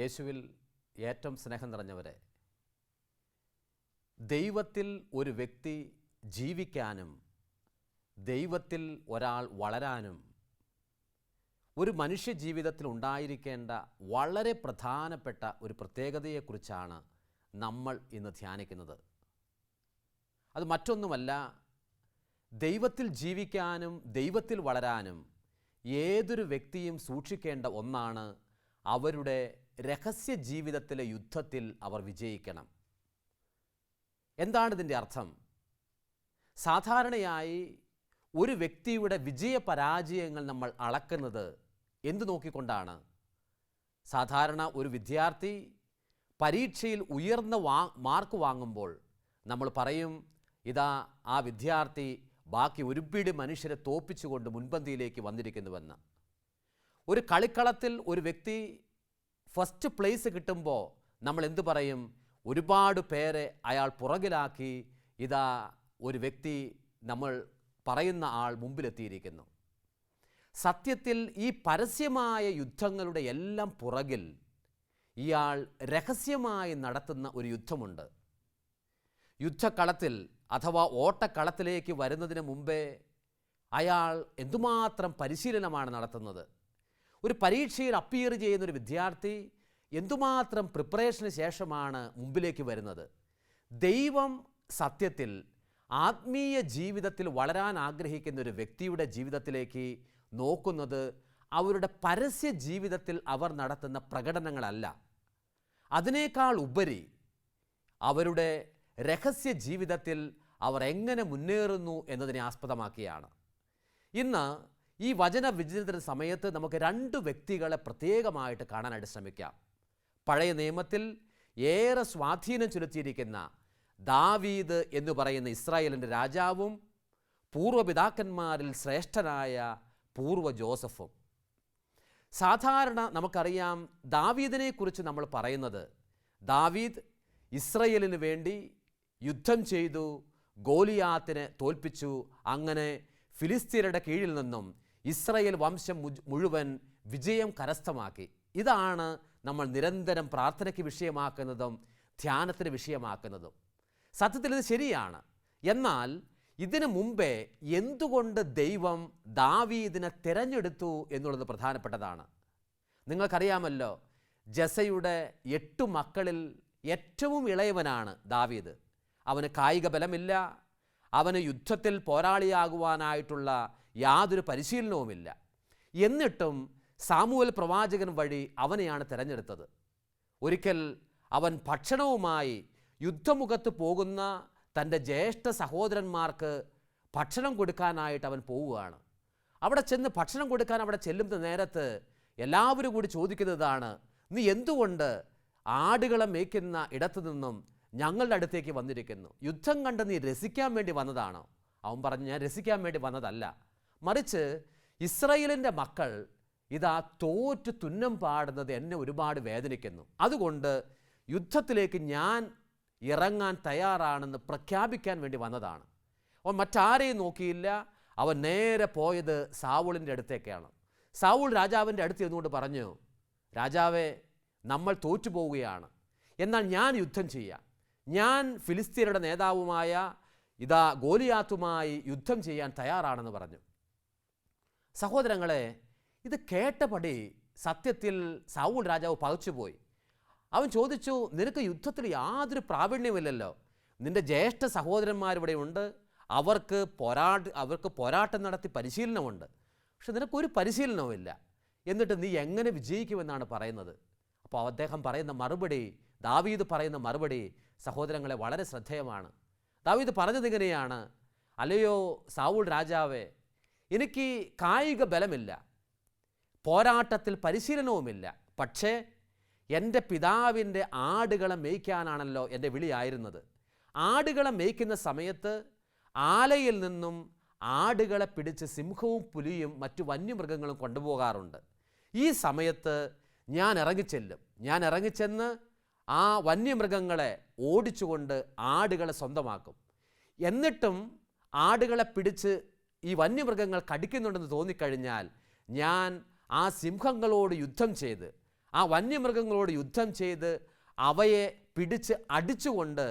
യേശുവിൽ ഏറ്റവും സ്നേഹം നിറഞ്ഞവരെ, ദൈവത്തിൽ ഒരു വ്യക്തി ജീവിക്കാനും ദൈവത്തിൽ ഒരാൾ വളരാനും ഒരു മനുഷ്യ ജീവിതത്തിൽ ഉണ്ടായിരിക്കേണ്ട വളരെ പ്രധാനപ്പെട്ട ഒരു പ്രത്യേകതയെക്കുറിച്ചാണ് നമ്മൾ ഇന്ന് ധ്യാനിക്കുന്നത്. അത് മറ്റൊന്നുമല്ല, ദൈവത്തിൽ ജീവിക്കാനും ദൈവത്തിൽ വളരാനും ഏതൊരു വ്യക്തിയും സൂക്ഷിക്കേണ്ട ഒന്നാണ് അവരുടെ രഹസ്യ ജീവിതത്തിലെ യുദ്ധത്തിൽ അവർ വിജയിക്കണം. എന്താണ് ഇതിൻ്റെ അർത്ഥം? സാധാരണയായി ഒരു വ്യക്തിയുടെ വിജയപരാജയങ്ങൾ നമ്മൾ അളക്കുന്നത് എന്തു നോക്കിക്കൊണ്ടാണ്? സാധാരണ ഒരു വിദ്യാർത്ഥി പരീക്ഷയിൽ ഉയർന്ന മാർക്ക് വാങ്ങുമ്പോൾ നമ്മൾ പറയും, ഇതാ ആ വിദ്യാർത്ഥി ബാക്കി ഒരുപിടി മനുഷ്യരെ തോപ്പിച്ചുകൊണ്ട് മുൻപന്തിയിലേക്ക് വന്നിരിക്കുന്നുവെന്ന്. ഒരു കളിക്കളത്തിൽ ഒരു വ്യക്തി ഫസ്റ്റ് പ്ലേസ് കിട്ടുമ്പോൾ നമ്മൾ എന്തു പറയും? ഒരുപാട് പേരെ അയാൾ പുറകിലാക്കി ഇതാ ഒരു വ്യക്തി, നമ്മൾ പറയുന്ന ആൾ മുമ്പിലെത്തിയിരിക്കുന്നു. സത്യത്തിൽ ഈ പരസ്യമായ യുദ്ധങ്ങളുടെ എല്ലാം പുറകിൽ ഇയാൾ രഹസ്യമായി നടത്തുന്ന ഒരു യുദ്ധമുണ്ട്. യുദ്ധക്കളത്തിൽ അഥവാ ഓട്ടക്കളത്തിലേക്ക് വരുന്നതിന് മുമ്പേ അയാൾ എന്തുമാത്രം പരിശീലനമാണ് നടത്തുന്നത്. ഒരു പരീക്ഷയിൽ അപ്പിയർ ചെയ്യുന്നൊരു വിദ്യാർത്ഥി എന്തുമാത്രം പ്രിപ്പറേഷന് ശേഷമാണ് മുമ്പിലേക്ക് വരുന്നത്. ദൈവം സത്യത്തിൽ ആത്മീയ ജീവിതത്തിൽ വളരാൻ ആഗ്രഹിക്കുന്ന ഒരു വ്യക്തിയുടെ ജീവിതത്തിലേക്ക് നോക്കുന്നത് അവരുടെ പരസ്യ ജീവിതത്തിൽ അവർ നടത്തുന്ന പ്രകടനങ്ങളല്ല, അതിനേക്കാൾ ഉപരി അവരുടെ രഹസ്യ ജീവിതത്തിൽ അവർ എങ്ങനെ മുന്നേറുന്നു എന്നതിനെ ആസ്പദമാക്കിയാണ്. ഇന്ന് ഈ വചന വിചിന്തന സമയത്ത് നമുക്ക് രണ്ട് വ്യക്തികളെ പ്രത്യേകമായിട്ട് കാണാനായിട്ട് ശ്രമിക്കാം. പഴയ നിയമത്തിൽ ഏറെ സ്വാധീനം ചെലുത്തിയിരിക്കുന്ന ദാവീദ് എന്ന് പറയുന്ന ഇസ്രായേലിൻ്റെ രാജാവും പൂർവ്വപിതാക്കന്മാരിൽ ശ്രേഷ്ഠനായ പൂർവ്വ ജോസഫും. സാധാരണ നമുക്കറിയാം, ദാവീദിനെക്കുറിച്ച് നമ്മൾ പറയുന്നത്, ദാവീദ് ഇസ്രായേലിന് വേണ്ടി യുദ്ധം ചെയ്തു, ഗോലിയാത്തിനെ തോൽപ്പിച്ചു, അങ്ങനെ ഫിലിസ്തീനയുടെ കീഴിൽ നിന്നും ഇസ്രായേൽ വംശം മുഴുവൻ വിജയം കരസ്ഥമാക്കി. ഇതാണ് നമ്മൾ നിരന്തരം പ്രാർത്ഥനയ്ക്ക് വിഷയമാക്കുന്നതും ധ്യാനത്തിന് വിഷയമാക്കുന്നതും. സത്യത്തിൽ ഇത് ശരിയാണ്. എന്നാൽ ഇതിനു മുമ്പേ എന്തുകൊണ്ട് ദൈവം ദാവീദിനെ തിരഞ്ഞെടുത്തു എന്നുള്ളത് പ്രധാനപ്പെട്ടതാണ്. നിങ്ങൾക്കറിയാമല്ലോ, ജസയുടെ 8 മക്കളിൽ ഏറ്റവും ഇളയവനാണ് ദാവീദ്. അവന് കായിക ബലമില്ല, അവന് യുദ്ധത്തിൽ പോരാളിയാകുവാനായിട്ടുള്ള യാതൊരു പരിശീലനവുമില്ല. എന്നിട്ടും സാമുവേൽ പ്രവാചകൻ വഴി അവനെയാണ് തിരഞ്ഞെടുത്തത്. ഒരിക്കൽ അവൻ ഭക്ഷണവുമായി യുദ്ധമുഖത്ത് പോകുന്ന തൻ്റെ ജ്യേഷ്ഠ സഹോദരന്മാർക്ക് ഭക്ഷണം കൊടുക്കാനായിട്ട് അവൻ പോവുകയാണ്. അവിടെ ചെന്ന് ഭക്ഷണം കൊടുക്കാൻ അവിടെ ചെല്ലുന്ന നേരത്ത് എല്ലാവരും കൂടി ചോദിക്കുന്നതാണ്, നീ എന്തുകൊണ്ട് ആടുകളെ മേയ്ക്കുന്ന ഇടത്തു നിന്നും ഞങ്ങളുടെ അടുത്തേക്ക് വന്നിരിക്കുന്നു? യുദ്ധം കണ്ട് നീ രസിക്കാൻ വേണ്ടി വന്നതാണോ? അവൻ പറഞ്ഞു, ഞാൻ രസിക്കാൻ വേണ്ടി വന്നതല്ല, മറിച്ച് ഇസ്രായേലിൻ്റെ മക്കൾ ഇതാ തോറ്റു തുന്നം പാടുന്നത് എന്നെ ഒരുപാട് വേദനിക്കുന്നു. അതുകൊണ്ട് യുദ്ധത്തിലേക്ക് ഞാൻ ഇറങ്ങാൻ തയ്യാറാണെന്ന് പ്രഖ്യാപിക്കാൻ വേണ്ടി വന്നതാണ്. അവൻ മറ്റാരെയും നോക്കിയില്ല. അവൻ നേരെ പോയത് സാവൂളിൻ്റെ അടുത്തേക്കാണ്. സാവൂൾ രാജാവിൻ്റെ അടുത്ത് ചെന്നുകൊണ്ട് പറഞ്ഞു, രാജാവേ, നമ്മൾ തോറ്റുപോവുകയാണ്, എന്നാൽ ഞാൻ യുദ്ധം ചെയ്യാം. ഞാൻ ഫിലിസ്തീനയുടെ നേതാവുമായ ഇതാ ഗോലിയാത്തുമായി യുദ്ധം ചെയ്യാൻ തയ്യാറാണെന്ന് പറഞ്ഞു. സഹോദരങ്ങളെ, ഇത് കേട്ടപടി സത്യത്തിൽ സാവൂൾ രാജാവ് പകച്ചുപോയി. അവൻ ചോദിച്ചു, നിനക്ക് യുദ്ധത്തിൽ യാതൊരു പ്രാവീണ്യമില്ലല്ലോ, നിൻ്റെ ജ്യേഷ്ഠ സഹോദരന്മാരിവിടെ ഉണ്ട്, അവർക്ക് പോരാട്ടം നടത്തി പരിശീലനമുണ്ട്, പക്ഷെ നിനക്കൊരു പരിശീലനവുമില്ല, എന്നിട്ട് നീ എങ്ങനെ വിജയിക്കുമെന്നാണ് പറയുന്നത്? അപ്പോൾ അദ്ദേഹം പറയുന്ന മറുപടി, ദാവീദ് പറയുന്ന മറുപടി സഹോദരങ്ങളെ വളരെ ശ്രദ്ധേയമാണ്. ദാവീദ് പറഞ്ഞത് ഇങ്ങനെയാണ്, അല്ലയോ സാവൂൾ രാജാവേ, എനിക്ക് കായിക ബലമില്ല, പോരാട്ടത്തിൽ പരിശീലനവുമില്ല, പക്ഷേ എൻ്റെ പിതാവിൻ്റെ ആടുകളെ മേയ്ക്കാനാണല്ലോ എൻ്റെ വിളിയായിരുന്നത്. ആടുകളെ മേയ്ക്കുന്ന സമയത്ത് ആലയിൽ നിന്നും ആടുകളെ പിടിച്ച് സിംഹവും പുലിയും മറ്റു വന്യമൃഗങ്ങളും കൊണ്ടുപോകാറുണ്ട്. ഈ സമയത്ത് ഞാൻ ഇറങ്ങിച്ചെന്ന് ആ വന്യമൃഗങ്ങളെ ഓടിച്ചുകൊണ്ട് ആടുകളെ സ്വന്തമാക്കും. എന്നിട്ടും ആടുകളെ പിടിച്ച് ഈ വന്യമൃഗങ്ങൾ കടിക്കുന്നുണ്ടെന്ന് തോന്നിക്കഴിഞ്ഞാൽ ഞാൻ ആ സിംഹങ്ങളോട് യുദ്ധം ചെയ്ത്, ആ വന്യമൃഗങ്ങളോട് യുദ്ധം ചെയ്ത് അവയെ പിടിച്ച് അടിച്ചുകൊണ്ട്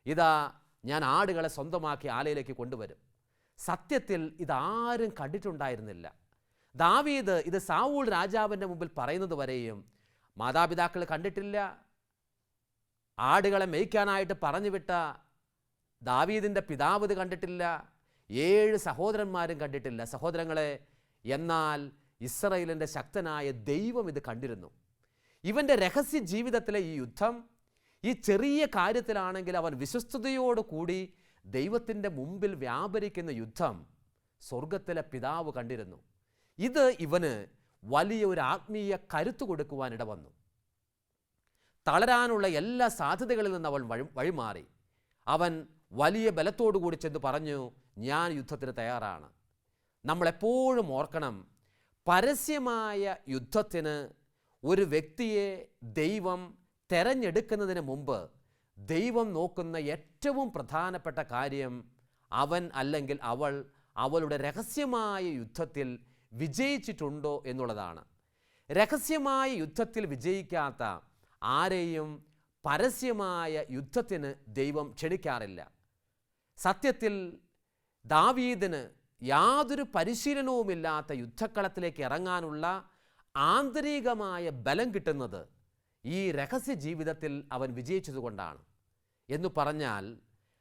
ഇതാ ഞാൻ ആടുകളെ സ്വന്തമാക്കി ആലയിലേക്ക് കൊണ്ടുവരും. സത്യത്തിൽ ഇതാരും കണ്ടിട്ടുണ്ടായിരുന്നില്ല. ദാവീദ് ഇത് സാവൂൾ രാജാവിൻ്റെ മുമ്പിൽ പറയുന്നത് വരെയും മാതാപിതാക്കൾ കണ്ടിട്ടില്ല. ആടുകളെ മേയ്ക്കാനായിട്ട് പറഞ്ഞു വിട്ട ദാവീദിൻ്റെ പിതാവ് ഇത് കണ്ടിട്ടില്ല. 7 സഹോദരന്മാരും കണ്ടിട്ടില്ല. സഹോദരങ്ങളെ, എന്നാൽ ഇസ്രായേലിൻ്റെ ശക്തനായ ദൈവം ഇത് കണ്ടിരുന്നു. ഇവൻ്റെ രഹസ്യ ജീവിതത്തിലെ ഈ യുദ്ധം, ഈ ചെറിയ കാര്യത്തിലാണെങ്കിൽ അവൻ വിശ്വസ്തയോടുകൂടി ദൈവത്തിൻ്റെ മുമ്പിൽ വ്യാപരിക്കുന്ന യുദ്ധം സ്വർഗത്തിലെ പിതാവ് കണ്ടിരുന്നു. ഇത് ഇവന് വലിയ ഒരു ആത്മീയ കരുത്ത് കൊടുക്കുവാനിട വന്നു. തളരാനുള്ള എല്ലാ സാധ്യതകളിൽ നിന്ന് അവൻ വഴിമാറി. അവൻ വലിയ ബലത്തോടുകൂടി ചെന്ന് പറഞ്ഞു, ഞാൻ യുദ്ധത്തിന് തയ്യാറാണ്. നമ്മളെപ്പോഴും ഓർക്കണം, പരസ്യമായ യുദ്ധത്തിന് ഒരു വ്യക്തിയെ ദൈവം തെരഞ്ഞെടുക്കുന്നതിന് മുമ്പ് ദൈവം നോക്കുന്ന ഏറ്റവും പ്രധാനപ്പെട്ട കാര്യം അവൻ അല്ലെങ്കിൽ അവൾ അവളുടെ രഹസ്യമായ യുദ്ധത്തിൽ വിജയിച്ചിട്ടുണ്ടോ എന്നുള്ളതാണ്. രഹസ്യമായ യുദ്ധത്തിൽ വിജയിക്കാത്ത ആരെയും പരസ്യമായ യുദ്ധത്തിന് ദൈവം ക്ഷണിക്കാറില്ല. സത്യത്തിൽ ദാവീദിന് യാതൊരു പരിശീലനവുമില്ലാത്ത യുദ്ധക്കളത്തിലേക്ക് ഇറങ്ങാനുള്ള ആന്തരികമായ ബലം കിട്ടുന്നത് ഈ രഹസ്യ ജീവിതത്തിൽ അവൻ വിജയിച്ചതുകൊണ്ടാണ്. എന്നു പറഞ്ഞാൽ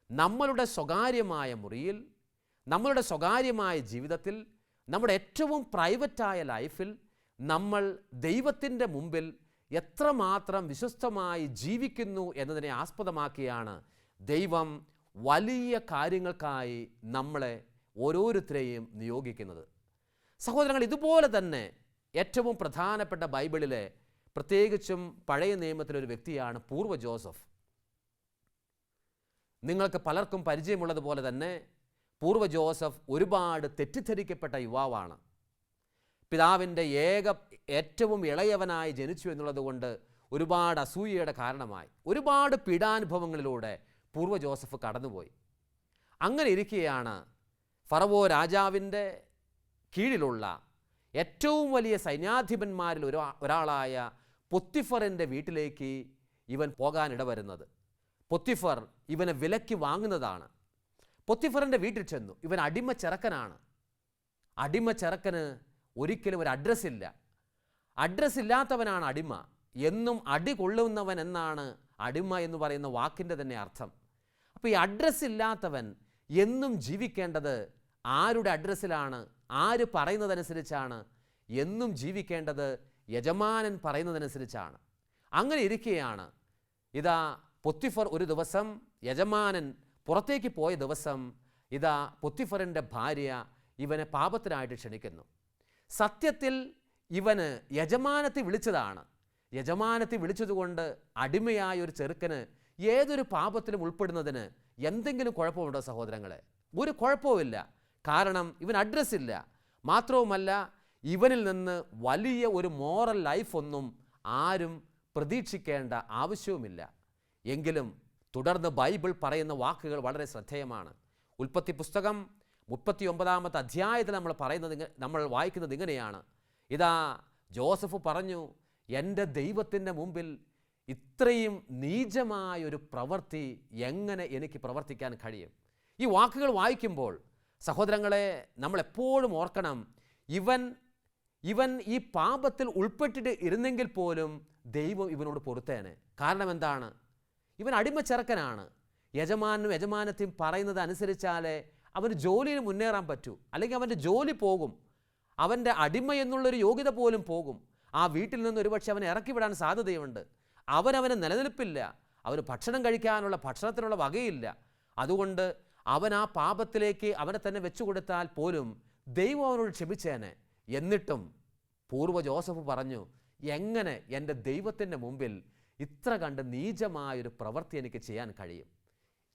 നമ്മളുടെ സ്വകാര്യമായ മുറിയിൽ, നമ്മളുടെ സ്വകാര്യമായ ജീവിതത്തിൽ, നമ്മുടെ ഏറ്റവും പ്രൈവറ്റായ ലൈഫിൽ നമ്മൾ ദൈവത്തിൻ്റെ മുമ്പിൽ എത്രമാത്രം വിശ്വസ്തമായി ജീവിക്കുന്നു എന്നതിനെ ആസ്പദമാക്കിയാണ് ദൈവം വലിയ കാര്യങ്ങൾക്കായി നമ്മളെ ഓരോരുത്തരെയും നിയോഗിക്കുന്നത്. സഹോദരങ്ങൾ, ഇതുപോലെ തന്നെ ഏറ്റവും പ്രധാനപ്പെട്ട ബൈബിളിലെ, പ്രത്യേകിച്ചും പഴയ നിയമത്തിലൊരു വ്യക്തിയാണ് പൂർവ്വ ജോസഫ്. നിങ്ങൾക്ക് പലർക്കും പരിചയമുള്ളതുപോലെ തന്നെ പൂർവ്വ ജോസഫ് ഒരുപാട് തെറ്റിദ്ധരിക്കപ്പെട്ട യുവാവാണ്. പിതാവിൻ്റെ ഏറ്റവും ഇളയവനായി ജനിച്ചു എന്നുള്ളതുകൊണ്ട് ഒരുപാട് അസൂയയുടെ കാരണമായി ഒരുപാട് പീഡാനുഭവങ്ങളിലൂടെ പൂർവ്വ ജോസഫ് കടന്നുപോയി. അങ്ങനെ ഇരിക്കെയാണ് ഫറവോ രാജാവിൻ്റെ കീഴിലുള്ള ഏറ്റവും വലിയ സൈന്യാധിപന്മാരിൽ ഒരാളായ പൊത്തിഫറിൻ്റെ വീട്ടിലേക്ക് ഇവൻ പോകാനിടവരുന്നത്. പൊത്തിഫർ ഇവനെ വിലയ്ക്ക് വാങ്ങുന്നതാണ്. പൊത്തിഫറിൻ്റെ വീട്ടിൽ ചെന്നു. ഇവൻ അടിമ ചെറുക്കനാണ്. അടിമ ചെറുക്കന് ഒരിക്കലും ഒരു അഡ്രസ്സില്ല. അഡ്രസ്സ് ഇല്ലാത്തവനാണ് അടിമ. എന്നും അടി കൊള്ളുന്നവൻ എന്നാണ് അടിമ എന്ന് പറയുന്ന വാക്കിൻ്റെ തന്നെ അർത്ഥം. അപ്പോൾ ഈ അഡ്രസ്സ് ഇല്ലാത്തവൻ എന്നും ജീവിക്കേണ്ടത് ആരുടെ അഡ്രസ്സിലാണ്? ആര് പറയുന്നതനുസരിച്ചാണ്? എന്നും ജീവിക്കേണ്ടത് യജമാനൻ പറയുന്നതനുസരിച്ചാണ്. അങ്ങനെ ഇരിക്കുകയാണ് ഇതാ പൊത്തിഫർ ഒരു ദിവസം, യജമാനൻ പുറത്തേക്ക് പോയ ദിവസം, ഇതാ പൊത്തിഫറിൻ്റെ ഭാര്യ ഇവനെ പാപത്തിനായിട്ട് ക്ഷണിക്കുന്നു. സത്യത്തിൽ ഇവന് യജമാനത്തെ വിളിച്ചതാണ്. യജമാനത്തെ വിളിച്ചതുകൊണ്ട് അടിമയായ ഒരു ചെറുക്കന് ഏതൊരു പാപത്തിലും ഉൾപ്പെടുന്നതിന് എന്തെങ്കിലും കുഴപ്പമുണ്ടോ സഹോദരങ്ങളെ? ഒരു കുഴപ്പവുമില്ല. കാരണം ഇവൻ അഡ്രസ്സില്ല. മാത്രവുമല്ല, ഇവനിൽ നിന്ന് വലിയ ഒരു മോറൽ ലൈഫൊന്നും ആരും പ്രതീക്ഷിക്കേണ്ട ആവശ്യവുമില്ല. എങ്കിലും തുടർന്ന് ബൈബിൾ പറയുന്ന വാക്കുകൾ വളരെ ശ്രദ്ധേയമാണ്. ഉൽപ്പത്തി പുസ്തകം 39-ാമത്തെ അധ്യായത്തിൽ നമ്മൾ വായിക്കുന്നത് ഇങ്ങനെയാണ്. ഇതാ ജോസഫ് പറഞ്ഞു, എൻ്റെ ദൈവത്തിൻ്റെ മുമ്പിൽ ഇത്രയും നീചമായൊരു പ്രവൃത്തി എങ്ങനെ എനിക്ക് പ്രവർത്തിക്കാൻ കഴിയും? ഈ വാക്കുകൾ വായിക്കുമ്പോൾ സഹോദരങ്ങളെ, നമ്മളെപ്പോഴും ഓർക്കണം, ഇവൻ ഈ പാപത്തിൽ ഉൾപ്പെട്ടിട്ട് ഇരുന്നെങ്കിൽ പോലും ദൈവം ഇവനോട് പൊറുത്തേനെ. കാരണം എന്താണ്? ഇവൻ അടിമ ചെറുക്കനാണ്. യജമാനും യജമാനത്തെയും പറയുന്നത് അനുസരിച്ചാലേ അവന് ജോലിയിൽ മുന്നേറാൻ പറ്റൂ. അല്ലെങ്കിൽ അവൻ്റെ ജോലി പോകും. അവൻ്റെ അടിമ എന്നുള്ളൊരു യോഗ്യത പോലും പോകും. ആ വീട്ടിൽ നിന്ന് ഒരുപക്ഷെ അവനെ ഇറക്കി വിടാൻ സാധ്യതയുണ്ട്. അവന് നിലനിൽപ്പില്ല. അവന് ഭക്ഷണം കഴിക്കാനുള്ള ഭക്ഷണത്തിനുള്ള വകയില്ല. അതുകൊണ്ട് അവൻ ആ പാപത്തിലേക്ക് അവനെ തന്നെ വെച്ചു കൊടുത്താൽ പോലും ദൈവം അവനോട് ക്ഷമിച്ചേനെ. എന്നിട്ടും പൂർവ്വ ജോസഫ് പറഞ്ഞു, എങ്ങനെ എൻ്റെ ദൈവത്തിൻ്റെ മുമ്പിൽ ഇത്ര കണ്ട് നീചമായൊരു പ്രവൃത്തി എനിക്ക് ചെയ്യാൻ കഴിയും?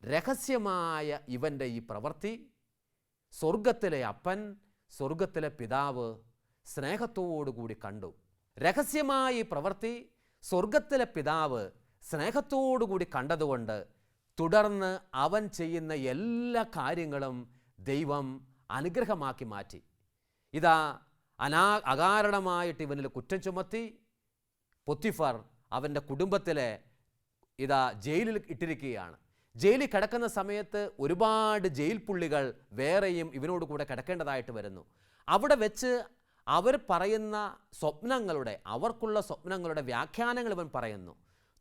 രഹസ്യമായ ഇവൻ്റെ ഈ പ്രവൃത്തി സ്വർഗത്തിലെ അപ്പൻ, സ്വർഗത്തിലെ പിതാവ് സ്നേഹത്തോടുകൂടി കണ്ടു. രഹസ്യമായ ഈ പ്രവൃത്തി സ്വർഗത്തിലെ പിതാവ് സ്നേഹത്തോടുകൂടി കണ്ടതുകൊണ്ട് തുടർന്ന് അവൻ ചെയ്യുന്ന എല്ലാ കാര്യങ്ങളും ദൈവം അനുഗ്രഹമാക്കി മാറ്റി. ഇതാ അകാരണമായിട്ട് ഇവനിൽ കുറ്റം ചുമത്തി പൊത്തിഫർ അവൻ്റെ കുടുംബത്തിലെ ജയിലിൽ ഇട്ടിരിക്കുകയാണ്. ജയിലിൽ കിടക്കുന്ന സമയത്ത് ഒരുപാട് ജയിൽ പുള്ളികൾ വേറെയും ഇവനോട് കൂടെ കിടക്കേണ്ടതായിട്ട് വരുന്നു. അവിടെ വെച്ച് അവർ പറയുന്ന അവർക്കുള്ള സ്വപ്നങ്ങളുടെ വ്യാഖ്യാനങ്ങൾ ഇവൻ പറയുന്നു.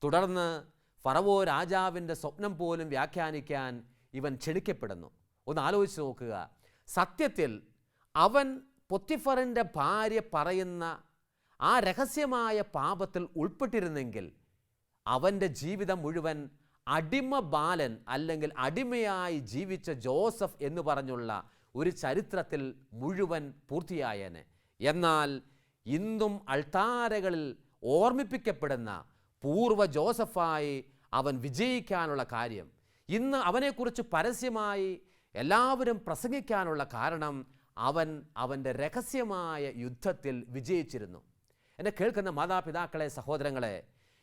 തുടർന്ന് ഫറവോ രാജാവിൻ്റെ സ്വപ്നം പോലും വ്യാഖ്യാനിക്കാൻ ഇവൻ ക്ഷണിക്കപ്പെടുന്നു. ഒന്ന് ആലോചിച്ച് നോക്കുക. സത്യത്തിൽ അവൻ പൊത്തിഫറിൻ്റെ ഭാര്യ പറയുന്ന ആ രഹസ്യമായ പാപത്തിൽ ഉൾപ്പെട്ടിരുന്നെങ്കിൽ അവൻ്റെ ജീവിതം മുഴുവൻ അടിമ ബാലൻ അല്ലെങ്കിൽ അടിമയായി ജീവിച്ച ജോസഫ് എന്ന് പറഞ്ഞുള്ള ഒരു ചരിത്രത്തിൽ മുഴുവൻ പൂർത്തിയായേനെ. എന്നാൽ ഇന്നും അൾത്താരകളിൽ ഓർമ്മിപ്പിക്കപ്പെടുന്ന പൂർവ്വ ജോസഫായി അവൻ വിജയിക്കാനുള്ള കാര്യം, ഇന്ന് അവനെക്കുറിച്ച് പരസ്യമായി എല്ലാവരും പ്രസംഗിക്കാനുള്ള കാരണം അവൻ്റെ രഹസ്യമായ യുദ്ധത്തിൽ വിജയിച്ചിരുന്നു. എന്നെ കേൾക്കുന്ന മാതാപിതാക്കളെ, സഹോദരങ്ങളെ,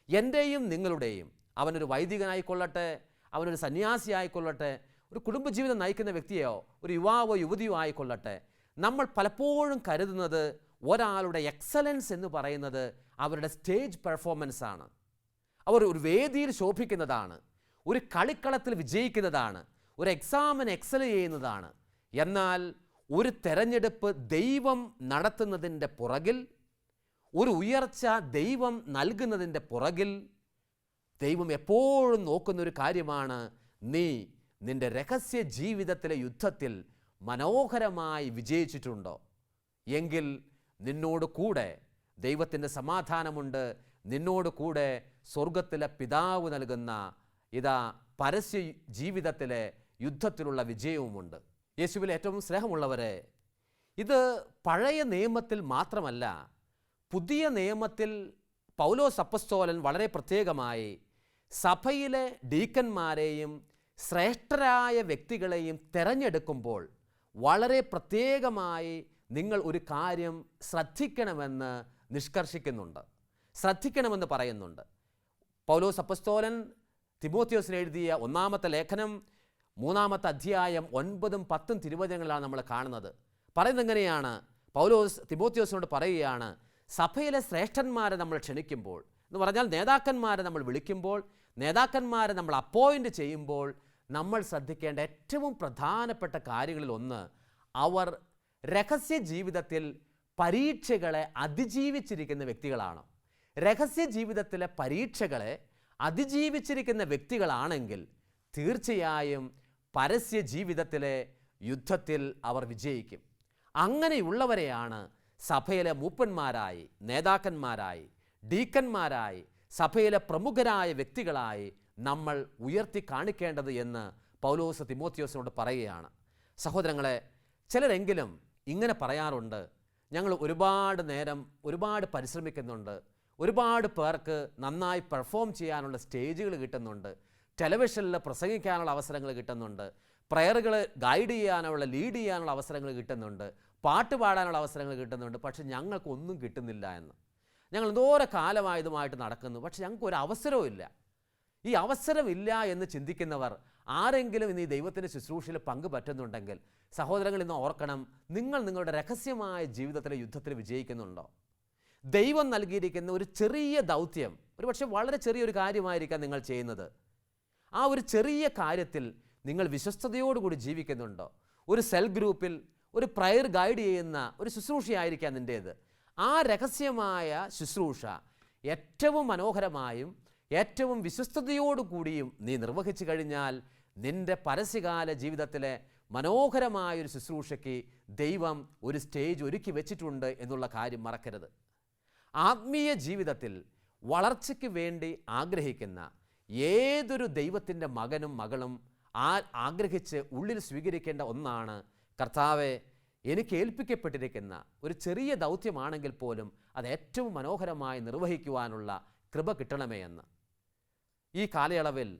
എൻ്റെയും നിങ്ങളുടെയും, അവനൊരു വൈദികനായിക്കൊള്ളട്ടെ, അവനൊരു സന്യാസി ആയിക്കൊള്ളട്ടെ, ഒരു കുടുംബജീവിതം നയിക്കുന്ന വ്യക്തിയോ ഒരു യുവാവോ യുവതിയോ ആയിക്കൊള്ളട്ടെ, നമ്മൾ പലപ്പോഴും കരുതുന്നത് ഒരാളുടെ എക്സലൻസ് എന്ന് പറയുന്നത് അവരുടെ സ്റ്റേജ് പെർഫോമൻസ് ആണ്. അവർ ഒരു വേദിയിൽ ശോഭിക്കുന്നതാണ്, ഒരു കളിക്കളത്തിൽ വിജയിക്കുന്നതാണ്, ഒരു എക്സാമിന് എക്സൽ ചെയ്യുന്നതാണ്. എന്നാൽ ഒരു തെരഞ്ഞെടുപ്പ് ദൈവം നടത്തുന്നതിൻ്റെ പുറകിൽ, ഒരു ഉയർച്ച ദൈവം നൽകുന്നതിൻ്റെ പുറകിൽ ദൈവം എപ്പോഴും നോക്കുന്നൊരു കാര്യമാണ്, നിന്റെ രഹസ്യ ജീവിതത്തിലെ യുദ്ധത്തിൽ മനോഹരമായി വിജയിച്ചിട്ടുണ്ടോ? എങ്കിൽ നിന്നോട് കൂടെ ദൈവത്തിൻ്റെ സമാധാനമുണ്ട്, നിന്നോട് കൂടെ സ്വർഗത്തിലെ പിതാവ് നൽകുന്ന പരസ്യ ജീവിതത്തിലെ യുദ്ധത്തിലുള്ള വിജയവുമുണ്ട്. യേശുവിൽ ഏറ്റവും സ്നേഹമുള്ളവരെ, ഇത് പഴയ നിയമത്തിൽ മാത്രമല്ല, പുതിയ നിയമത്തിൽ പൗലോസ് അപ്പസ്തോലൻ വളരെ പ്രത്യേകമായി സഭയിലെ ഡീക്കന്മാരെയും ശ്രേഷ്ഠരായ വ്യക്തികളെയും തിരഞ്ഞെടുക്കുമ്പോൾ വളരെ പ്രത്യേകമായി നിങ്ങൾ ഒരു കാര്യം ശ്രദ്ധിക്കണമെന്ന് നിഷ്കർഷിക്കുന്നുണ്ട്, ശ്രദ്ധിക്കണമെന്ന് പറയുന്നുണ്ട്. പൗലോസ് അപ്പസ്തോലൻ തിമോത്തിയോസിന് എഴുതിയ 1-ാമത്തെ ലേഖനം 3-ാമത്തെ അധ്യായം 9-10 തിരുവചനങ്ങളാണ് നമ്മൾ കാണുന്നത്. പറയുന്നത് എങ്ങനെയാണ്? പൗലോസ് തിമോത്തിയോസിനോട് പറയുകയാണ്, സഭയിലെ ശ്രേഷ്ഠന്മാരെ നമ്മൾ ക്ഷണിക്കുമ്പോൾ, എന്ന് പറഞ്ഞാൽ നേതാക്കന്മാരെ നമ്മൾ വിളിക്കുമ്പോൾ, നേതാക്കന്മാരെ നമ്മൾ അപ്പോയിൻ്റ് ചെയ്യുമ്പോൾ നമ്മൾ ശ്രദ്ധിക്കേണ്ട ഏറ്റവും പ്രധാനപ്പെട്ട കാര്യങ്ങളിൽ ഒന്ന്, അവർ രഹസ്യ ജീവിതത്തിൽ പരീക്ഷകളെ അതിജീവിച്ചിരിക്കുന്ന വ്യക്തികളാണ്. രഹസ്യ ജീവിതത്തിലെ പരീക്ഷകളെ അതിജീവിച്ചിരിക്കുന്ന വ്യക്തികളാണെങ്കിൽ തീർച്ചയായും പരസ്യ ജീവിതത്തിലെ യുദ്ധത്തിൽ അവർ വിജയിക്കും. അങ്ങനെയുള്ളവരെയാണ് സഭയിലെ മൂപ്പന്മാരായി, നേതാക്കന്മാരായി, ഡീക്കന്മാരായി, സഭയിലെ പ്രമുഖരായ വ്യക്തികളായി നമ്മൾ ഉയർത്തി കാണിക്കേണ്ടത് എന്ന് പൗലോസ് തിമോത്തിയോസിനോട് പറയുകയാണ്. സഹോദരങ്ങളെ, ചിലരെങ്കിലും ഇങ്ങനെ പറയാറുണ്ട്, ഞങ്ങൾ ഒരുപാട് നേരം ഒരുപാട് പരിശ്രമിക്കുന്നുണ്ട്, ഒരുപാട് പേർക്ക് നന്നായി പെർഫോം ചെയ്യാനുള്ള സ്റ്റേജുകൾ കിട്ടുന്നുണ്ട്, ടെലിവിഷനിൽ പ്രസംഗിക്കാനുള്ള അവസരങ്ങൾ കിട്ടുന്നുണ്ട്, പ്രയറുകൾ ഗൈഡ് ചെയ്യാനുള്ള ലീഡ് ചെയ്യാനുള്ള അവസരങ്ങൾ കിട്ടുന്നുണ്ട്, പാട്ട് പാടാനുള്ള അവസരങ്ങൾ കിട്ടുന്നുണ്ട്, പക്ഷെ ഞങ്ങൾക്കൊന്നും കിട്ടുന്നില്ല എന്ന്. ഞങ്ങൾ എന്തോരം കാലമായതുമായിട്ട് നടക്കുന്നു, പക്ഷെ ഞങ്ങൾക്ക് ഒരു അവസരവും ഇല്ല. ഈ അവസരമില്ല എന്ന് ചിന്തിക്കുന്നവർ ആരെങ്കിലും ഇന്ന് ഈ ദൈവത്തിൻ്റെ ശുശ്രൂഷയിൽ പങ്ക് പറ്റുന്നുണ്ടെങ്കിൽ സഹോദരങ്ങൾ ഇന്ന് ഓർക്കണം, നിങ്ങൾ നിങ്ങളുടെ രഹസ്യമായ ജീവിതത്തിലെ യുദ്ധത്തിൽ വിജയിക്കുന്നുണ്ടോ? ദൈവം നൽകിയിരിക്കുന്ന ഒരു ചെറിയ ദൗത്യം, ഒരുപക്ഷെ വളരെ ചെറിയൊരു കാര്യമായിരിക്കാം നിങ്ങൾ ചെയ്യുന്നത്. ആ ഒരു ചെറിയ കാര്യത്തിൽ നിങ്ങൾ വിശ്വസ്തയോടുകൂടി ജീവിക്കുന്നുണ്ടോ? ഒരു സെൽ ഗ്രൂപ്പിൽ ഒരു പ്രയർ ഗൈഡ് ചെയ്യുന്ന ഒരു ശുശ്രൂഷയായിരിക്കാം നിൻ്റേത്. ആ രഹസ്യമായ ശുശ്രൂഷ ഏറ്റവും മനോഹരമായും ഏറ്റവും വിശ്വസ്തയോടുകൂടിയും നീ നിർവഹിച്ചു കഴിഞ്ഞാൽ നിൻ്റെ പരസ്യകാല ജീവിതത്തിലെ മനോഹരമായൊരു ശുശ്രൂഷയ്ക്ക് ദൈവം ഒരു സ്റ്റേജ് ഒരുക്കി വെച്ചിട്ടുണ്ട് എന്നുള്ള കാര്യം മറക്കരുത്. ആത്മീയ ജീവിതത്തിൽ വളർച്ചയ്ക്ക് വേണ്ടി ആഗ്രഹിക്കുന്ന ഏതൊരു ദൈവത്തിൻ്റെ മകനും മകളും ആഗ്രഹിച്ച് ഉള്ളിൽ സ്വീകരിക്കേണ്ട ഒന്നാണ്, കർത്താവെ, എനിക്ക് ഏൽപ്പിക്കപ്പെട്ടിരിക്കുന്ന ഒരു ചെറിയ ദൗത്യമാണെങ്കിൽ പോലും അത് ഏറ്റവും മനോഹരമായി നിർവഹിക്കുവാനുള്ള കൃപ കിട്ടണമേ എന്ന്. ഈ കാലയളവിൽ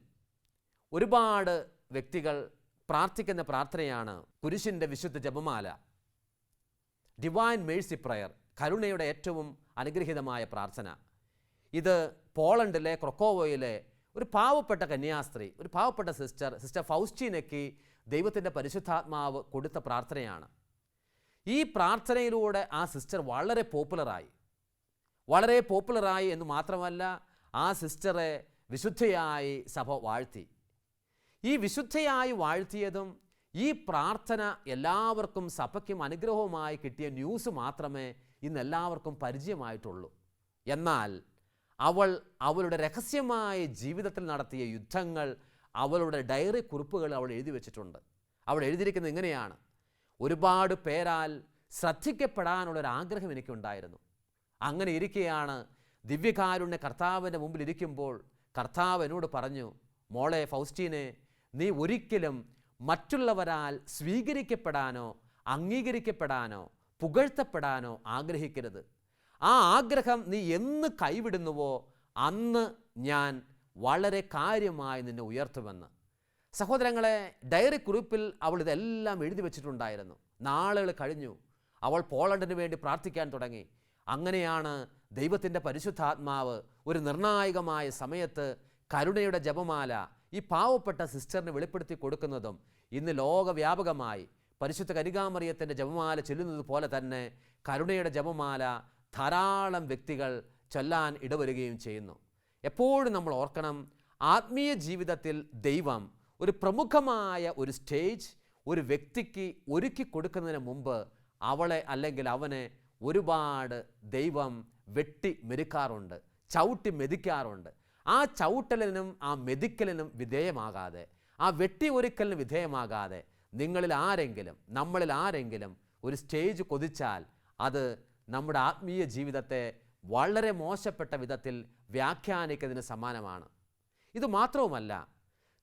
ഒരുപാട് വ്യക്തികൾ പ്രാർത്ഥിക്കുന്ന പ്രാർത്ഥനയാണ് കുരിശിൻ്റെ വിശുദ്ധ ജപമാല, ഡിവൈൻ മേഴ്സി പ്രയർ, കരുണയുടെ ഏറ്റവും അനുഗ്രഹീതമായ പ്രാർത്ഥന. ഇത് പോളണ്ടിലെ ക്രൊക്കോവോയിലെ ഒരു പാവപ്പെട്ട കന്യാസ്ത്രീ, ഒരു പാവപ്പെട്ട സിസ്റ്റർ ഫൗസ്റ്റീനയ്ക്ക് ദൈവത്തിൻ്റെ പരിശുദ്ധാത്മാവ് കൊടുത്ത പ്രാർത്ഥനയാണ്. ഈ പ്രാർത്ഥനയിലൂടെ ആ സിസ്റ്റർ വളരെ പോപ്പുലറായി എന്ന് മാത്രമല്ല, ആ സിസ്റ്ററെ വിശുദ്ധയായി സഭ വാഴ്ത്തി. ഈ വിശുദ്ധയായി വാഴ്ത്തിയതും ഈ പ്രാർത്ഥന എല്ലാവർക്കും സഭയ്ക്കും അനുഗ്രഹവുമായി കിട്ടിയ ന്യൂസ് മാത്രമേ ഇന്ന് എല്ലാവർക്കും പരിചയമായിട്ടുള്ളൂ. എന്നാൽ അവളുടെ രഹസ്യമായ ജീവിതത്തിൽ നടത്തിയ യുദ്ധങ്ങൾ അവളുടെ ഡയറി കുറിപ്പുകൾ അവൾ എഴുതി വച്ചിട്ടുണ്ട്. അവൾ എഴുതിയിരിക്കുന്നത് ഇങ്ങനെയാണ്: ഒരുപാട് പേരാൽ ശ്രദ്ധിക്കപ്പെടാനുള്ളൊരാഗ്രഹം എനിക്കുണ്ടായിരുന്നു. അങ്ങനെ ഇരിക്കെയാണ് ദിവ്യകാരുണ്യ കർത്താവിൻ്റെ മുമ്പിൽ ഇരിക്കുമ്പോൾ കർത്താവ് എന്നോട് പറഞ്ഞു, മോളെ ഫൗസ്റ്റീനെ, നീ ഒരിക്കലും മറ്റുള്ളവരാൽ സ്വീകരിക്കപ്പെടാനോ അംഗീകരിക്കപ്പെടാനോ പുകഴ്ത്തപ്പെടാനോ ആഗ്രഹിക്കരുത്. ആ ആഗ്രഹം നീ എന്ന് കൈവിടുന്നുവോ അന്ന് ഞാൻ വളരെ കാര്യമായി നിന്നെ ഉയർത്തുമെന്ന്. സഹോദരങ്ങളെ, ഡയറി കുറിപ്പിൽ അവൾ ഇതെല്ലാം എഴുതി വച്ചിട്ടുണ്ടായിരുന്നു. നാളുകൾ കഴിഞ്ഞു. അവൾ പോളണ്ടിന് വേണ്ടി പ്രാർത്ഥിക്കാൻ തുടങ്ങി. അങ്ങനെയാണ് ദൈവത്തിൻ്റെ പരിശുദ്ധാത്മാവ് ഒരു നിർണായകമായ സമയത്ത് കരുണയുടെ ജപമാല ഈ പാവപ്പെട്ട സിസ്റ്ററിന് വെളിപ്പെടുത്തി കൊടുക്കുന്നതും ഇന്ന് ലോകവ്യാപകമായി പരിശുദ്ധ കന്യകാമറിയത്തിൻ്റെ ജപമാല ചൊല്ലുന്നത് പോലെ തന്നെ കരുണയുടെ ജപമാല ധാരാളം വ്യക്തികൾ ചൊല്ലാൻ ഇടവരുകയും ചെയ്യുന്നു. എപ്പോഴും നമ്മൾ ഓർക്കണം, ആത്മീയ ജീവിതത്തിൽ ദൈവം ഒരു പ്രമുഖമായ ഒരു സ്റ്റേജ് ഒരു വ്യക്തിക്ക് ഒരുക്കി കൊടുക്കുന്നതിന് മുമ്പ് അവളെ അല്ലെങ്കിൽ അവനെ ഒരുപാട് ദൈവം വെട്ടി മെരുക്കാറുണ്ട്, ചവിട്ടി മെതിക്കാറുണ്ട്. ആ ചവിട്ടലിനും ആ മെതിക്കലിനും വിധേയമാകാതെ, ആ വെട്ടി ഒരുക്കലിന് വിധേയമാകാതെ നമ്മളിൽ ആരെങ്കിലും ഒരു സ്റ്റേജ് കൊതിച്ചാൽ അത് നമ്മുടെ ആത്മീയ ജീവിതത്തെ വളരെ മോശപ്പെട്ട വിധത്തിൽ വ്യാഖ്യാനിക്കുന്നതിന് സമാനമാണ്. ഇത് മാത്രവുമല്ല,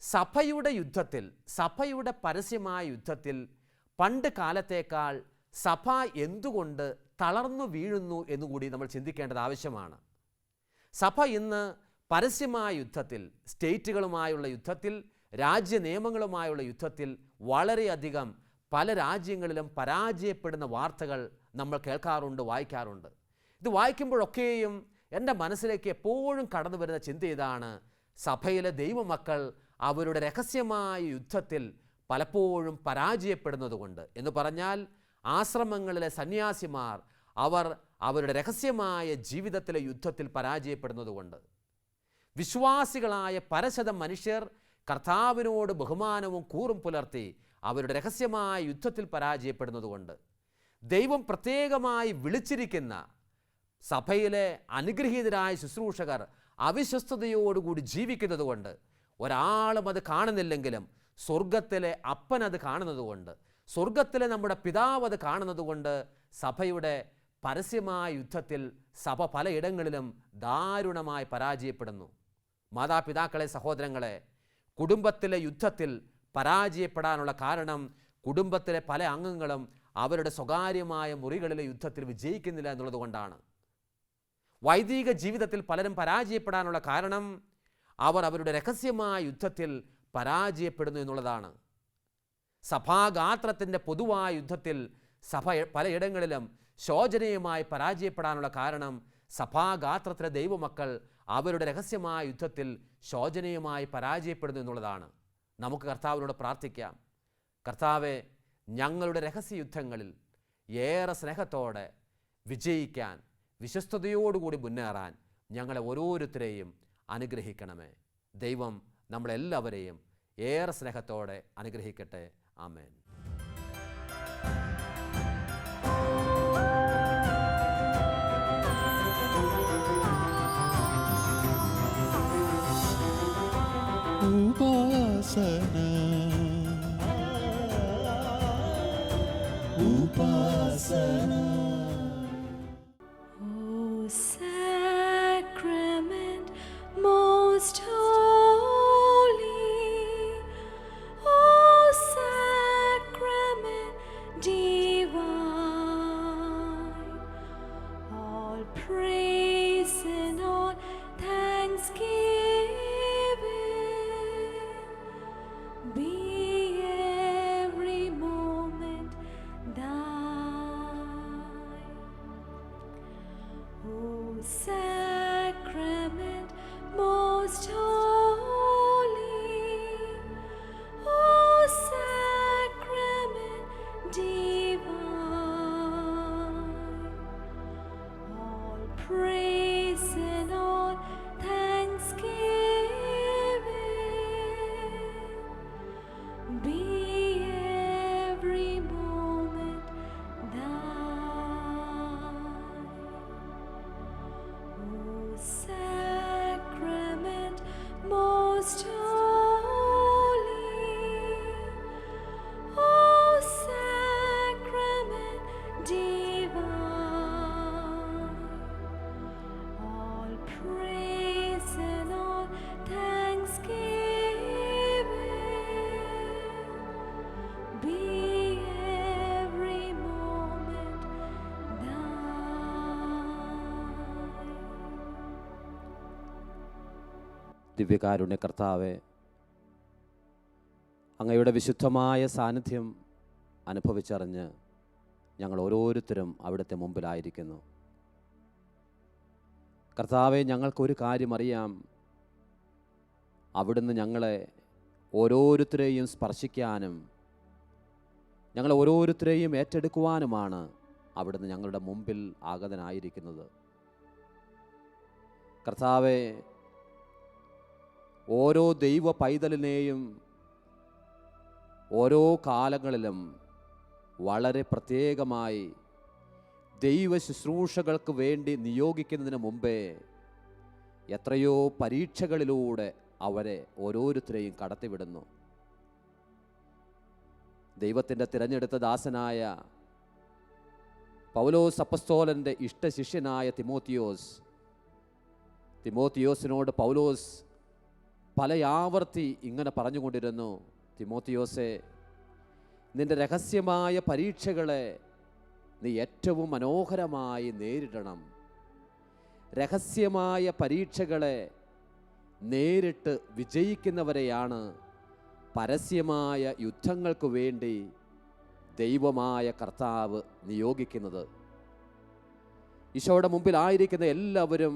സഭയുടെ പരസ്യമായ യുദ്ധത്തിൽ പണ്ട് കാലത്തേക്കാൾ സഭ എന്തുകൊണ്ട് തളർന്നു വീഴുന്നു എന്നുകൂടി നമ്മൾ ചിന്തിക്കേണ്ടത് ആവശ്യമാണ്. സഭ ഇന്ന് പരസ്യമായ യുദ്ധത്തിൽ, സ്റ്റേറ്റുകളുമായുള്ള യുദ്ധത്തിൽ, രാജ്യ നിയമങ്ങളുമായുള്ള യുദ്ധത്തിൽ വളരെയധികം പല രാജ്യങ്ങളിലും പരാജയപ്പെടുന്ന വാർത്തകൾ നമ്മൾ കേൾക്കാറുണ്ട്, വായിക്കാറുണ്ട്. ഇത് വായിക്കുമ്പോഴൊക്കെയും എൻ്റെ മനസ്സിലേക്ക് എപ്പോഴും കടന്നു വരുന്ന ചിന്ത ഇതാണ്: സഭയിലെ ദൈവമക്കൾ അവരുടെ രഹസ്യമായ യുദ്ധത്തിൽ പലപ്പോഴും പരാജയപ്പെടുന്നതുകൊണ്ട്. എന്ന് പറഞ്ഞാൽ, ആശ്രമങ്ങളിലെ സന്യാസിമാർ അവരുടെ രഹസ്യമായ ജീവിതത്തിലെ യുദ്ധത്തിൽ പരാജയപ്പെടുന്നതുകൊണ്ട്. വിശ്വാസികളായ പരശതം മനുഷ്യർ കർത്താവിനോട് ബഹുമാനവും കൂറും പുലർത്തി അവരുടെ രഹസ്യമായ യുദ്ധത്തിൽ പരാജയപ്പെടുന്നതുകൊണ്ട്. ദൈവം പ്രത്യേകമായി വിളിച്ചിരിക്കുന്ന സഭയിലെ അനുഗ്രഹീതരായ ശുശ്രൂഷകർ അവിശ്വസ്തയോടുകൂടി ജീവിക്കുന്നതുകൊണ്ട്, ഒരാളും അത് കാണുന്നില്ലെങ്കിലും സ്വർഗത്തിലെ അപ്പൻ അത് കാണുന്നതുകൊണ്ട്, സ്വർഗത്തിലെ നമ്മുടെ പിതാവ് അത് കാണുന്നതുകൊണ്ട് സഭയുടെ പരസ്യമായ യുദ്ധത്തിൽ സഭ പലയിടങ്ങളിലും ദാരുണമായി പരാജയപ്പെടുന്നു. മാതാപിതാക്കളെ, സഹോദരങ്ങളെ, കുടുംബത്തിലെ യുദ്ധത്തിൽ പരാജയപ്പെടാനുള്ള കാരണം കുടുംബത്തിലെ പല അംഗങ്ങളും അവരുടെ സ്വകാര്യമായ മുറികളിലെ യുദ്ധത്തിൽ വിജയിക്കുന്നില്ല എന്നുള്ളത് കൊണ്ടാണ്. വൈദിക ജീവിതത്തിൽ പലരും പരാജയപ്പെടാനുള്ള കാരണം അവരുടെ രഹസ്യമായ യുദ്ധത്തിൽ പരാജയപ്പെടുന്നു എന്നുള്ളതാണ്. സഭാഗാത്രത്തിൻ്റെ പൊതുവായ യുദ്ധത്തിൽ സഭ പലയിടങ്ങളിലും ശോചനീയമായി പരാജയപ്പെടാനുള്ള കാരണം സഭാഗാത്രത്തിലെ ദൈവമക്കൾ അവരുടെ രഹസ്യമായ യുദ്ധത്തിൽ ശോചനീയമായി പരാജയപ്പെടുന്നു എന്നുള്ളതാണ്. നമുക്ക് കർത്താവിനോട് പ്രാർത്ഥിക്കാം: കർത്താവെ, ഞങ്ങളുടെ രഹസ്യയുദ്ധങ്ങളിൽ ഏറെ സ്നേഹത്തോടെ വിജയിക്കാൻ, വിശ്വസ്തയോടുകൂടി മുന്നേറാൻ ഞങ്ങളെ ഓരോരുത്തരെയും അനുഗ്രഹിക്കണമേ. ദൈവം നമ്മളെല്ലാവരെയും ഏറെ സ്നേഹത്തോടെ അനുഗ്രഹിക്കട്ടെ. ആമേൻ. Upasana. Oh, sacrament most holy, oh, sacrament divine, all praise and all thanksgiving be every moment thine. Oh, sacrament most holy, oh, sacrament divine, praise and all thanksgiving be every moment thine. O sacrament most holy, O sacrament divine, all praise and all thanksgiving be every moment thine. ദിവ്യകാരുണ്യ കർത്താവേ, അങ്ങയുടെ വിശുദ്ധമായ സാന്നിധ്യം അനുഭവിച്ചറിഞ്ഞ് ഞങ്ങൾ ഓരോരുത്തരും അവിടുത്തെ മുമ്പിലായിരിക്കുന്നു. കർത്താവെ, ഞങ്ങൾക്കൊരു കാര്യം അറിയാം, അവിടുന്ന് ഞങ്ങളെ ഓരോരുത്തരെയും സ്പർശിക്കാനും ഞങ്ങളെ ഓരോരുത്തരെയും ഏറ്റെടുക്കുവാനുമാണ് അവിടുന്ന് ഞങ്ങളുടെ മുമ്പിൽ ആഗതനായിരിക്കുന്നത്. കർത്താവെ, ഓരോ ദൈവ പൈതലിനെയും ഓരോ കാലങ്ങളിലും വളരെ പ്രത്യേകമായി ദൈവ ശുശ്രൂഷകൾക്ക് വേണ്ടി നിയോഗിക്കുന്നതിന് മുമ്പേ എത്രയോ പരീക്ഷകളിലൂടെ അവരെ ഓരോരുത്തരെയും കടത്തിവിടുന്നു. ദൈവത്തിൻ്റെ തിരഞ്ഞെടുത്ത ദാസനായ പൗലോസ് അപ്പസ്തോലൻ്റെ ഇഷ്ടശിഷ്യനായ തിമോത്തിയോസിനോട് പൗലോസ് പല ആവർത്തി ഇങ്ങനെ പറഞ്ഞുകൊണ്ടിരുന്നു: തിമോത്തിയോസേ, നിന്റെ രഹസ്യമായ പരീക്ഷകളെ നീ ഏറ്റവും മനോഹരമായി നേരിടണം. രഹസ്യമായ പരീക്ഷകളെ നേരിട്ട് വിജയിക്കുന്നവരെയാണ് പരസ്യമായ യുദ്ധങ്ങൾക്ക് വേണ്ടി ദൈവമായ കർത്താവ് നിയോഗിക്കുന്നത്. ഈശോയുടെ മുമ്പിലായിരിക്കുന്ന എല്ലാവരും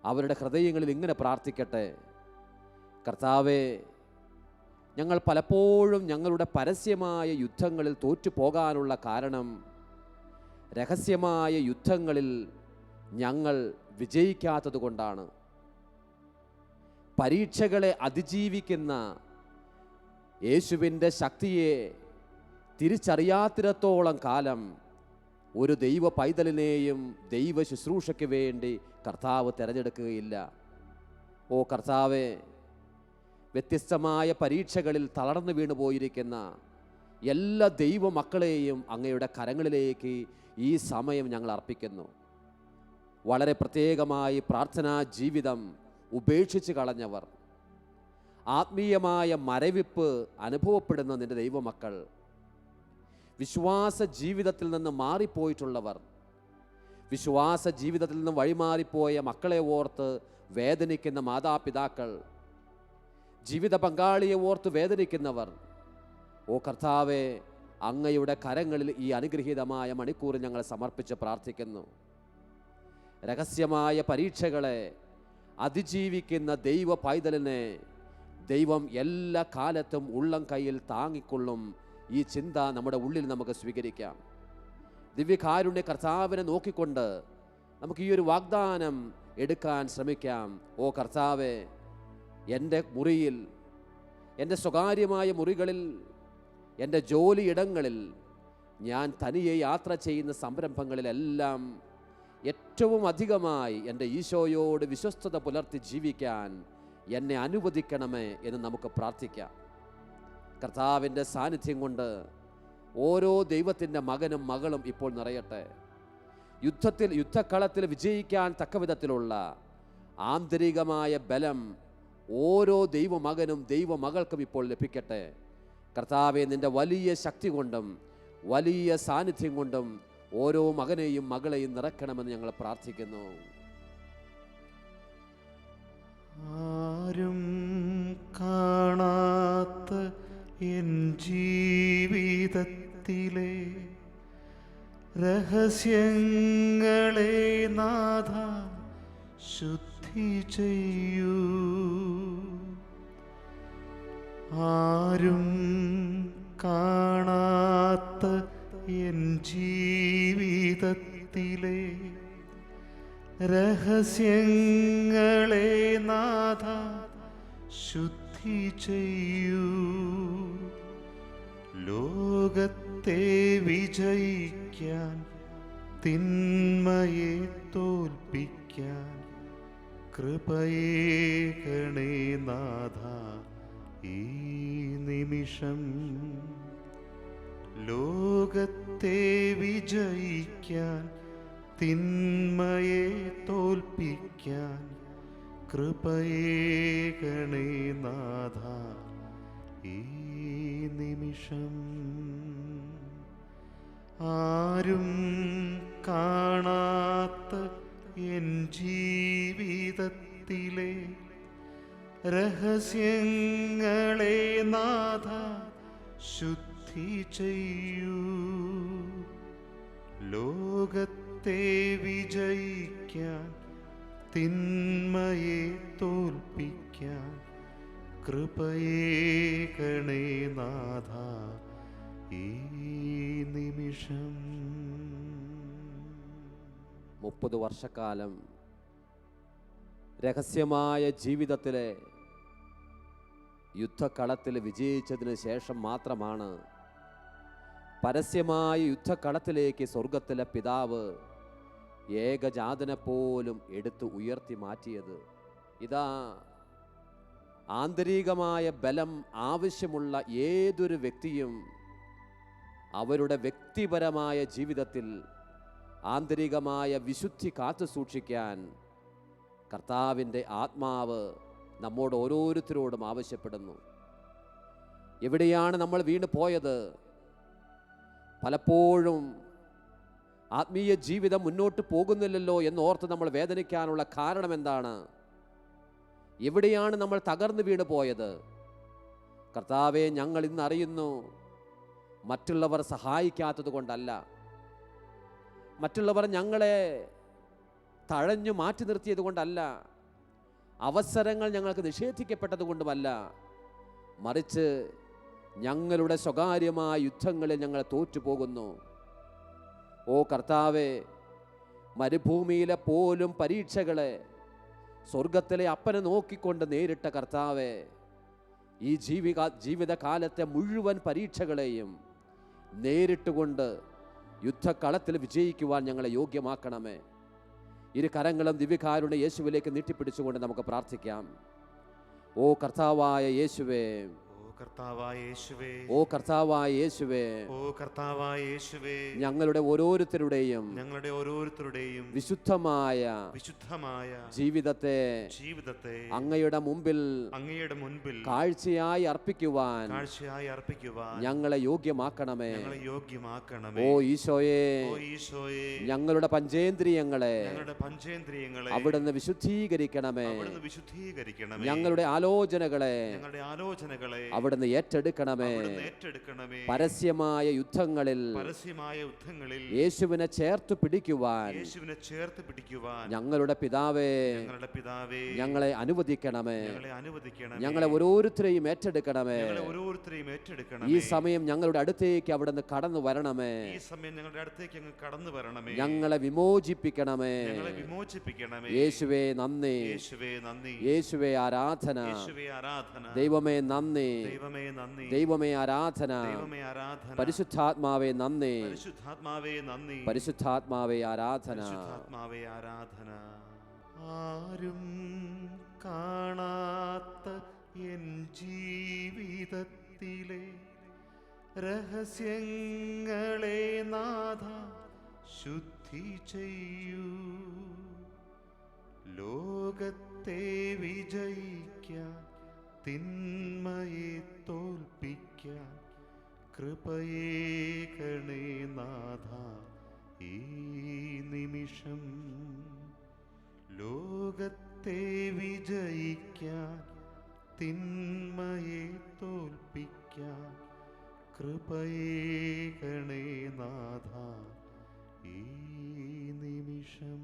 അവരുടെ ഹൃദയങ്ങളിൽ ഇങ്ങനെ പ്രാർത്ഥിക്കട്ടെ: കർത്താവേ, ഞങ്ങൾ പലപ്പോഴും ഞങ്ങളുടെ പരസ്യമായ യുദ്ധങ്ങളിൽ തോറ്റുപോകാനുള്ള കാരണം രഹസ്യമായ യുദ്ധങ്ങളിൽ ഞങ്ങൾ വിജയിക്കാത്തത് കൊണ്ടാണ്. പരീക്ഷകളെ അതിജീവിക്കുന്ന യേശുവിൻ്റെ ശക്തിയെ തിരിച്ചറിയാത്തിടത്തോളം കാലം ഒരു ദൈവ പൈതലിനെയും ദൈവ ശുശ്രൂഷയ്ക്ക് വേണ്ടി കർത്താവ് തിരഞ്ഞെടുക്കുകയില്ല. ഓ കർത്താവേ, വ്യത്യസ്തമായ പരീക്ഷകളിൽ തളർന്നു വീണു പോയിരിക്കുന്ന എല്ലാ ദൈവ മക്കളെയും അങ്ങയുടെ കരങ്ങളിലേക്ക് ഈ സമയം ഞങ്ങൾ അർപ്പിക്കുന്നു. വളരെ പ്രത്യേകമായി പ്രാർത്ഥനാ ജീവിതം ഉപേക്ഷിച്ച് കളഞ്ഞവർ, ആത്മീയമായ മരവിപ്പ് അനുഭവപ്പെടുന്ന നിൻ്റെ ദൈവമക്കൾ, വിശ്വാസ ജീവിതത്തിൽ നിന്ന് മാറിപ്പോയിട്ടുള്ളവർ, വിശ്വാസ ജീവിതത്തിൽ നിന്ന് വഴിമാറിപ്പോയ മക്കളെ ഓർത്ത് വേദനിക്കുന്ന മാതാപിതാക്കൾ, ജീവിത പങ്കാളിയെ ഓർത്ത് വേദനിക്കുന്നവർ, ഓ കർത്താവെ, അങ്ങയുടെ കരങ്ങളിൽ ഈ അനുഗ്രഹീതമായ മണിക്കൂർ ഞങ്ങൾ സമർപ്പിച്ച് പ്രാർത്ഥിക്കുന്നു. രഹസ്യമായ പരീക്ഷകളെ അതിജീവിക്കുന്ന ദൈവ പൈതലിനെ ദൈവം എല്ലാ കാലത്തും ഉള്ളം കയ്യിൽ താങ്ങിക്കൊള്ളും. ഈ ചിന്ത നമ്മുടെ ഉള്ളിൽ നമുക്ക് സ്വീകരിക്കാം. ദിവ്യകാരുണ്യ കർത്താവിനെ നോക്കിക്കൊണ്ട് നമുക്ക് ഈ ഒരു വാഗ്ദാനം എടുക്കാൻ ശ്രമിക്കാം. ഓ കർത്താവെ, എൻ്റെ മുറിയിൽ, എൻ്റെ സ്വകാര്യമായ മുറികളിൽ, എൻ്റെ ജോലിയിടങ്ങളിൽ, ഞാൻ തനിയെ യാത്ര ചെയ്യുന്ന സംരംഭങ്ങളിലെല്ലാം ഏറ്റവും അധികമായി എൻ്റെ ഈശോയോട് വിശ്വസ്തത പുലർത്തി ജീവിക്കാൻ എന്നെ അനുവദിക്കണമേ എന്ന് നമുക്ക് പ്രാർത്ഥിക്കാം. കർത്താവിൻ്റെ സാന്നിധ്യം കൊണ്ട് ഓരോ ദൈവത്തിൻ്റെ മകനും മകളും ഇപ്പോൾ നിറയട്ടെ. യുദ്ധക്കളത്തിൽ വിജയിക്കാൻ തക്കവിധത്തിലുള്ള ആന്തരികമായ ബലം ഓരോ ദൈവമകനും ദൈവമകൾക്കും ഇപ്പോൾ ലഭിക്കട്ടെ. കർത്താവെ, നിൻ്റെ വലിയ ശക്തി കൊണ്ടും വലിയ സാന്നിധ്യം കൊണ്ടും ഓരോ മകനെയും മകളെയും നിറയ്ക്കണമെന്ന് ഞങ്ങൾ പ്രാർത്ഥിക്കുന്നു. ആരും കാണാത്ത എൻ ജീവിതത്തിലെ രഹസ്യങ്ങളെ നാഥ ശുദ്ധി ചെയ്യൂ. ആരും കാണാത്ത എൻ ജീവിതത്തിലെ രഹസ്യങ്ങളെ നാഥ ശുദ്ധി ചെയ്യൂ. ലോകത്തെ വിജയിക്കാൻ, തിന്മയെ തോൽപ്പിക്കാൻ കൃപയേകണേ നാഥ ഈ നിമിഷം. ലോകത്തെ വിജയിക്കാൻ, തിന്മയെ തോൽപ്പിക്കാൻ കൃപയേകണേ നാഥ ഈ നിമിഷം. ആരും കാണാത്ത എൻ ജീവിതത്തിലെ രഹസ്യങ്ങളെ നാഥ ശുദ്ധി ചെയ്യൂ. ലോകത്തെ വിജയിക്കാൻ, തിന്മയെ തോൽപ്പിക്കാൻ കൃപയേകണേ നാഥ ഈ നിമിഷം. 30 വർഷക്കാലം രഹസ്യമായ ജീവിതത്തിലെ യുദ്ധക്കളത്തിൽ വിജയിച്ചതിന് ശേഷം മാത്രമാണ് പരസ്യമായ യുദ്ധക്കളത്തിലേക്ക് സ്വർഗത്തിലെ പിതാവ് ഏകജാതനെ പോലും എടുത്ത് ഉയർത്തി മാറ്റിയത്. ഇതാ, ആന്തരികമായ ബലം ആവശ്യമുള്ള ഏതൊരു വ്യക്തിയും അവരുടെ വ്യക്തിപരമായ ജീവിതത്തിൽ ആന്തരികമായ വിശുദ്ധി കാത്തു സൂക്ഷിക്കാൻ കർത്താവിൻ്റെ ആത്മാവ് നമ്മോട് ഓരോരുത്തരോടും ആവശ്യപ്പെടുന്നു. എവിടെയാണ് നമ്മൾ വീണ് പോയത്? പലപ്പോഴും ആത്മീയ ജീവിതം മുന്നോട്ട് പോകുന്നില്ലല്ലോ എന്നോർത്ത് നമ്മൾ വേദനിക്കാനുള്ള കാരണം എന്താണ്? എവിടെയാണ് നമ്മൾ തകർന്നു വീണ് പോയത്? കർത്താവെ, ഞങ്ങൾ ഇന്ന് അറിയുന്നു, മറ്റുള്ളവർ സഹായിക്കാത്തത് കൊണ്ടല്ല, മറ്റുള്ളവർ ഞങ്ങളെ തഴഞ്ഞു മാറ്റി നിർത്തിയത് കൊണ്ടല്ല, അവസരങ്ങൾ ഞങ്ങൾക്ക് നിഷേധിക്കപ്പെട്ടത് കൊണ്ടുമല്ല, മറിച്ച് ഞങ്ങളുടെ സ്വകാര്യമായ യുദ്ധങ്ങളിൽ ഞങ്ങൾ തോറ്റുപോകുന്നു. ഓ കർത്താവെ, മരുഭൂമിയിലെ പോലും പരീക്ഷകളെ സ്വർഗത്തിലെ അപ്പനെ നോക്കിക്കൊണ്ട് നേരിട്ട കർത്താവെ, ഈ ജീവിതകാലത്തെ മുഴുവൻ പരീക്ഷകളെയും നേരിട്ടുകൊണ്ട് യുദ്ധക്കളത്തിൽ വിജയിക്കുവാൻ ഞങ്ങളെ യോഗ്യമാക്കണമേ. ഇരു കരങ്ങളും ദിവ്യകാരുണ്യ യേശുവിലേക്ക് നീട്ടിപ്പിടിച്ചുകൊണ്ട് നമുക്ക് പ്രാർത്ഥിക്കാം. ഓ കർത്താവായ യേശുവേ, കർത്താവായ യേശുവേ, ഓ കർത്താവായ യേശുവേ, ഓ കർത്താവായ യേശുവേ, ഞങ്ങളുടെ ഓരോരുത്തരുടെയും വിശുദ്ധമായ ജീവിതത്തെ അങ്ങയുടെ മുമ്പിൽ കാഴ്ചയായി അർപ്പിക്കുവാൻ ഞങ്ങളെ യോഗ്യമാക്കണമേ. ഓ ഈശോയെ, ഞങ്ങളുടെ പഞ്ചേന്ദ്രിയങ്ങളെ അവിടുന്ന് വിശുദ്ധീകരിക്കണമേ. ഞങ്ങളുടെ ആലോചനകളെ അവിടുന്ന് ഏറ്റെടുക്കണമേ. പരസ്യമായ യുദ്ധങ്ങളിൽ യേശുവിനെ ചേർത്ത് പിടിക്കുവാൻ ഞങ്ങളുടെ പിതാവേ ഞങ്ങളെ അനുവദിക്കണമേ. ഞങ്ങളെ ഓരോരുത്തരെയും ഏറ്റെടുക്കണമേ. ഈ സമയം ഞങ്ങളുടെ അടുത്തേക്ക് അവിടുന്ന് കടന്നു വരണമേ. ഞങ്ങളെ വിമോചിപ്പിക്കണമേ. യേശുവേ നന്ദി, യേശുവേ ആരാധന, ദൈവമേ നന്ദി, ദൈവമേ ആരാധന, പരിശുദ്ധാത്മാവേ നന്ദി, പരിശുദ്ധാത്മാവേ ആരാധന. ആരും കാണാത്ത എൻ ജീവിതത്തിലെ രഹസ്യങ്ങളെ നാഥ ശുദ്ധി ചെയ്യൂ. ലോകത്തെ വിജയിക്കാൻ, തിന്മയെ തോൽപ്പിക്കാൻ കൃപയേകണേ നാഥ ഈ നിമിഷം. ലോകത്തെ വിജയിക്കാൻ, തിന്മയെ തോൽപ്പിക്കാൻ കൃപയേകണേ നാഥ ഈ നിമിഷം.